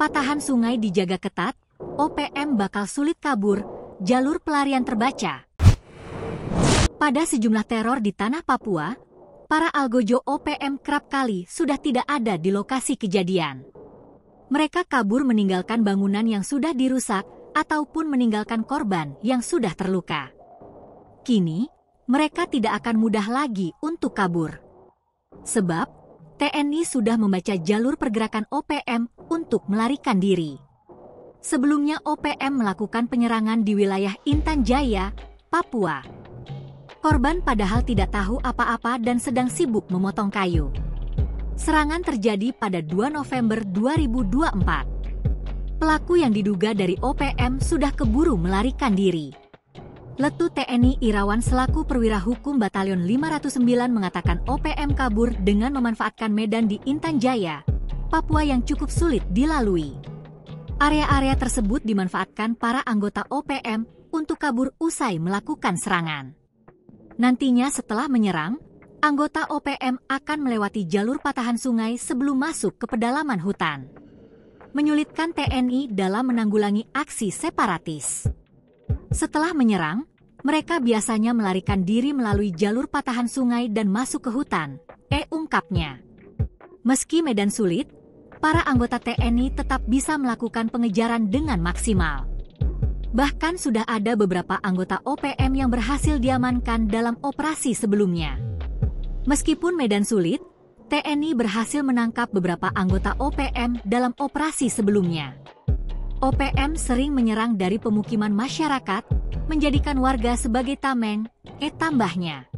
Patahan sungai dijaga ketat, OPM bakal sulit kabur, jalur pelarian terbaca. Pada sejumlah teror di tanah Papua, para algojo OPM kerap kali sudah tidak ada di lokasi kejadian. Mereka kabur meninggalkan bangunan yang sudah dirusak ataupun meninggalkan korban yang sudah terluka. Kini, mereka tidak akan mudah lagi untuk kabur. Sebab, TNI sudah membaca jalur pergerakan OPM untuk melarikan diri. Sebelumnya OPM melakukan penyerangan di wilayah Intan Jaya, Papua. Korban padahal tidak tahu apa-apa dan sedang sibuk memotong kayu. Serangan terjadi pada 2 November 2024. Pelaku yang diduga dari OPM sudah keburu melarikan diri. Letut TNI Irawan selaku perwira hukum Batalion 509 mengatakan OPM kabur dengan memanfaatkan medan di Intan Jaya, Papua yang cukup sulit dilalui. Area-area tersebut dimanfaatkan para anggota OPM untuk kabur usai melakukan serangan. Nantinya setelah menyerang, anggota OPM akan melewati jalur patahan sungai sebelum masuk ke pedalaman hutan. Menyulitkan TNI dalam menanggulangi aksi separatis. Setelah menyerang, mereka biasanya melarikan diri melalui jalur patahan sungai dan masuk ke hutan, ungkapnya. Meski medan sulit, para anggota TNI tetap bisa melakukan pengejaran dengan maksimal. Bahkan sudah ada beberapa anggota OPM yang berhasil diamankan dalam operasi sebelumnya. Meskipun medan sulit, TNI berhasil menangkap beberapa anggota OPM dalam operasi sebelumnya. OPM sering menyerang dari pemukiman masyarakat, menjadikan warga sebagai tameng, tambahnya.